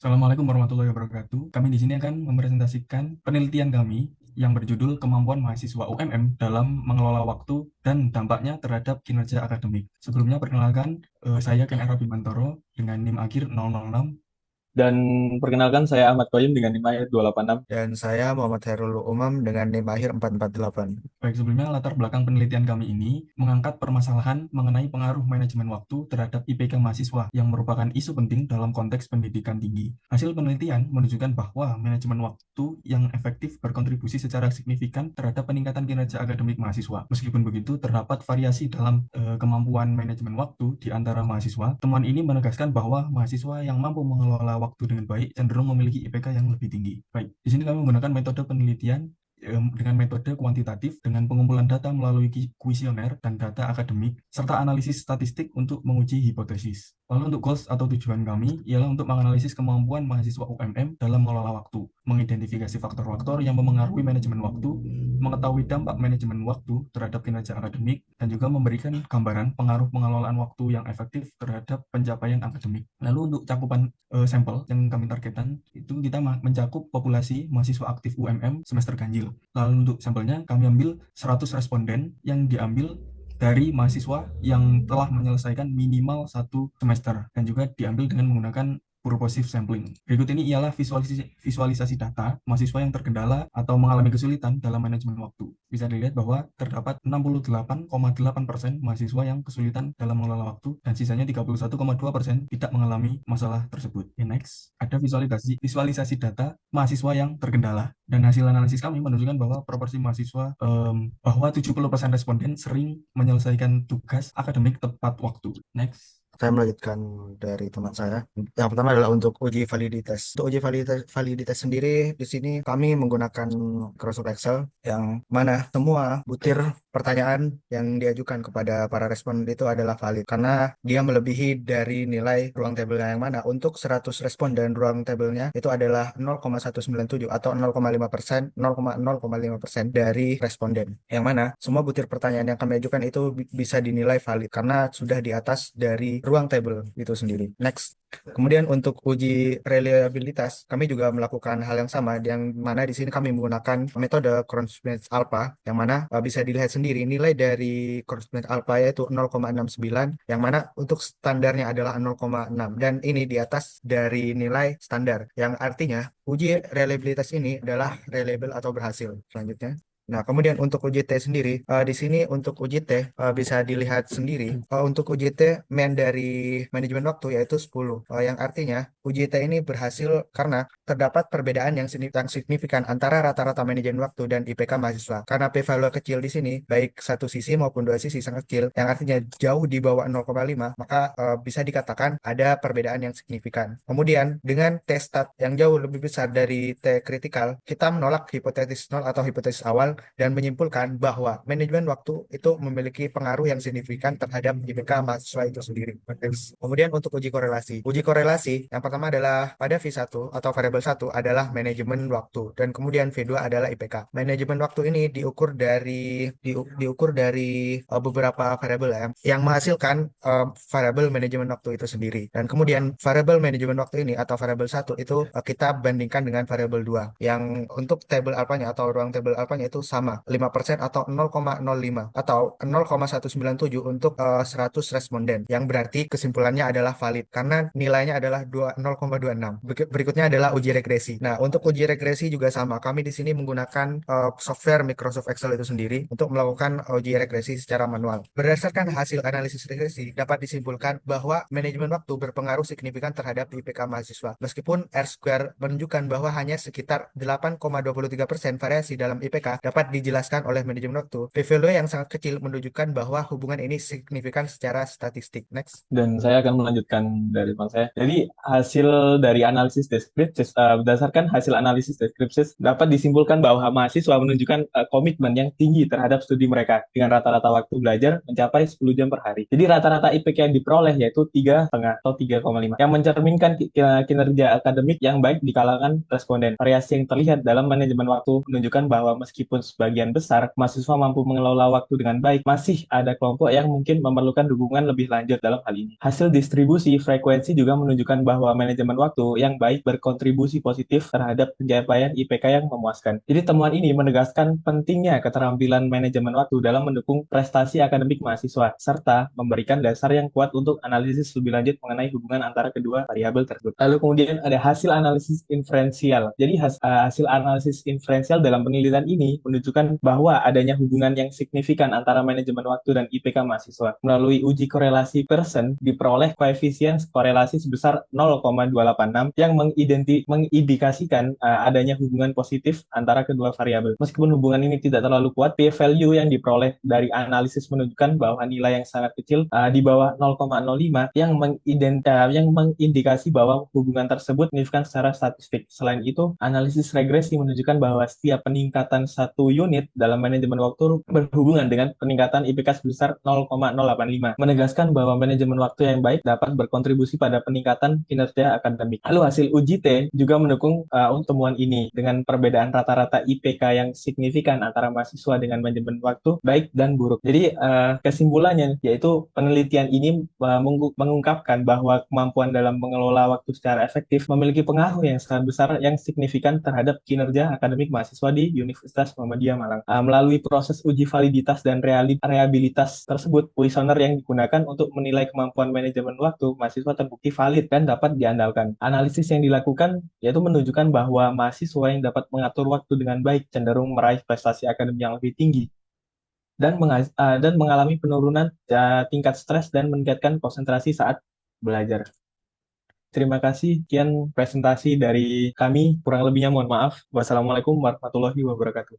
Assalamualaikum warahmatullahi wabarakatuh. Kami di sini akan mempresentasikan penelitian kami yang berjudul Kemampuan Mahasiswa UMM dalam Mengelola Waktu dan Dampaknya Terhadap Kinerja Akademik. Sebelumnya perkenalkan, saya Ken Ara Bimantoro dengan NIM akhir 006. Dan perkenalkan saya Ahmad Qoyim dengan NIM 286. Dan saya Muhammad Hairul Umam dengan NIM akhir 448. Baik, sebelumnya latar belakang penelitian kami ini mengangkat permasalahan mengenai pengaruh manajemen waktu terhadap IPK mahasiswa yang merupakan isu penting dalam konteks pendidikan tinggi. Hasil penelitian menunjukkan bahwa manajemen waktu yang efektif berkontribusi secara signifikan terhadap peningkatan kinerja akademik mahasiswa. Meskipun begitu, terdapat variasi dalam kemampuan manajemen waktu di antara mahasiswa. Temuan ini menegaskan bahwa mahasiswa yang mampu mengelola waktu dengan baik cenderung memiliki IPK yang lebih tinggi. Baik, di sini kami menggunakan metode penelitian dengan metode kuantitatif dengan pengumpulan data melalui kuesioner dan data akademik serta analisis statistik untuk menguji hipotesis. Lalu untuk goals atau tujuan kami ialah untuk menganalisis kemampuan mahasiswa UMM dalam mengelola waktu, mengidentifikasi faktor-faktor yang memengaruhi manajemen waktu, mengetahui dampak manajemen waktu terhadap kinerja akademik, dan juga memberikan gambaran pengaruh pengelolaan waktu yang efektif terhadap pencapaian akademik. Lalu untuk cakupan sampel yang kami targetkan, itu kita mencakup populasi mahasiswa aktif UMM semester ganjil. Lalu untuk sampelnya kami ambil 100 responden yang diambil dari mahasiswa yang telah menyelesaikan minimal satu semester dan juga diambil dengan menggunakan purposive sampling. Berikut ini ialah visualisasi data mahasiswa yang terkendala atau mengalami kesulitan dalam manajemen waktu. Bisa dilihat bahwa terdapat 68,8% mahasiswa yang kesulitan dalam mengelola waktu dan sisanya 31,2% tidak mengalami masalah tersebut. Next, ada visualisasi data mahasiswa yang terkendala. Dan hasil analisis kami menunjukkan bahwa proporsi mahasiswa bahwa 70% responden sering menyelesaikan tugas akademik tepat waktu. Next. Saya melanjutkan dari teman saya. Yang pertama adalah untuk uji validitas. Untuk uji validitas sendiri, di sini kami menggunakan Microsoft Excel yang mana semua butir pertanyaan yang diajukan kepada para responden itu adalah valid karena dia melebihi dari nilai ruang tabelnya, yang mana untuk 100 responden ruang tabelnya itu adalah 0,197 atau 0,5%, 0,5% dari responden. Yang mana semua butir pertanyaan yang kami ajukan itu bisa dinilai valid karena sudah di atas dari ruang tabel itu sendiri. Next. Kemudian untuk uji reliabilitas, kami juga melakukan hal yang sama, yang mana di sini kami menggunakan metode Cross-Bench Alpha, yang mana bisa dilihat sendiri nilai dari Cross-Bench Alpha yaitu 0,69, yang mana untuk standarnya adalah 0,6, dan ini di atas dari nilai standar, yang artinya uji reliabilitas ini adalah reliable atau berhasil. Selanjutnya. Nah, kemudian untuk UJT sendiri, di sini untuk UJT bisa dilihat sendiri. Untuk UJT main dari manajemen waktu yaitu 10, yang artinya UJT ini berhasil karena terdapat perbedaan yang signifikan antara rata-rata manajemen waktu dan IPK mahasiswa. Karena p-value kecil di sini, baik satu sisi maupun dua sisi sangat kecil, yang artinya jauh di bawah 0,5, maka bisa dikatakan ada perbedaan yang signifikan. Kemudian, dengan T-stat yang jauh lebih besar dari T kritikal, kita menolak hipotesis nol atau hipotesis awal dan menyimpulkan bahwa manajemen waktu itu memiliki pengaruh yang signifikan terhadap IPK mahasiswa itu sendiri. Kemudian untuk uji korelasi. Uji korelasi yang pertama adalah pada V1 atau variabel 1 adalah manajemen waktu dan kemudian V2 adalah IPK. Manajemen waktu ini diukur dari beberapa variabel yang menghasilkan variabel manajemen waktu itu sendiri. Dan kemudian variabel manajemen waktu ini atau variabel 1 itu kita bandingkan dengan variabel 2 yang untuk tabel alfanya atau ruang tabel alfanya itu sama 5% atau 0,05 atau 0,197 untuk 100 responden, yang berarti kesimpulannya adalah valid karena nilainya adalah 0,26. Berikutnya adalah uji regresi. Nah, untuk uji regresi juga sama. Kami di sini menggunakan software Microsoft Excel itu sendiri untuk melakukan uji regresi secara manual. Berdasarkan hasil analisis regresi, dapat disimpulkan bahwa manajemen waktu berpengaruh signifikan terhadap IPK mahasiswa. Meskipun R-square menunjukkan bahwa hanya sekitar 8,23% variasi dalam IPK dapat dijelaskan oleh manajemen waktu, p-value yang sangat kecil menunjukkan bahwa hubungan ini signifikan secara statistik. Next. Dan saya akan melanjutkan dari teman saya. Jadi hasil dari analisis deskripsi, berdasarkan hasil analisis deskripsi dapat disimpulkan bahwa mahasiswa menunjukkan komitmen yang tinggi terhadap studi mereka dengan rata-rata waktu belajar mencapai 10 jam per hari. Jadi rata-rata IPK yang diperoleh yaitu 3,5 atau 3,5 yang mencerminkan kinerja akademik yang baik di kalangan responden. Variasi yang terlihat dalam manajemen waktu menunjukkan bahwa meskipun sebagian besar mahasiswa mampu mengelola waktu dengan baik, masih ada kelompok yang mungkin memerlukan dukungan lebih lanjut dalam hal ini. Hasil distribusi frekuensi juga menunjukkan bahwa manajemen waktu yang baik berkontribusi positif terhadap pencapaian IPK yang memuaskan. Jadi temuan ini menegaskan pentingnya keterampilan manajemen waktu dalam mendukung prestasi akademik mahasiswa, serta memberikan dasar yang kuat untuk analisis lebih lanjut mengenai hubungan antara kedua variabel tersebut. Lalu kemudian ada hasil analisis inferensial. Jadi hasil analisis inferensial dalam penelitian ini menunjukkan bahwa adanya hubungan yang signifikan antara manajemen waktu dan IPK mahasiswa. Melalui uji korelasi Pearson diperoleh koefisien korelasi sebesar 0,286 yang mengindikasikan adanya hubungan positif antara kedua variabel. Meskipun hubungan ini tidak terlalu kuat, p-value yang diperoleh dari analisis menunjukkan bahwa nilai yang sangat kecil di bawah 0,05 yang mengindikasi bahwa hubungan tersebut signifikan secara statistik. Selain itu, analisis regresi menunjukkan bahwa setiap peningkatan satu unit dalam manajemen waktu berhubungan dengan peningkatan IPK sebesar 0,085, menegaskan bahwa manajemen waktu yang baik dapat berkontribusi pada peningkatan kinerja akademik. Lalu hasil uji T juga mendukung temuan ini dengan perbedaan rata-rata IPK yang signifikan antara mahasiswa dengan manajemen waktu baik dan buruk. Jadi kesimpulannya yaitu penelitian ini mengungkapkan bahwa kemampuan dalam mengelola waktu secara efektif memiliki pengaruh yang sangat besar yang signifikan terhadap kinerja akademik mahasiswa di Universitas Muhammadiyah Malang. Melalui proses uji validitas dan reliabilitas tersebut, kuesioner yang digunakan untuk menilai kemampuan manajemen waktu mahasiswa terbukti valid dan dapat diandalkan. Analisis yang dilakukan yaitu menunjukkan bahwa mahasiswa yang dapat mengatur waktu dengan baik cenderung meraih prestasi akademik yang lebih tinggi dan mengalami penurunan tingkat stres dan meningkatkan konsentrasi saat belajar. Terima kasih, sekian presentasi dari kami. Kurang lebihnya mohon maaf. Wassalamualaikum warahmatullahi wabarakatuh.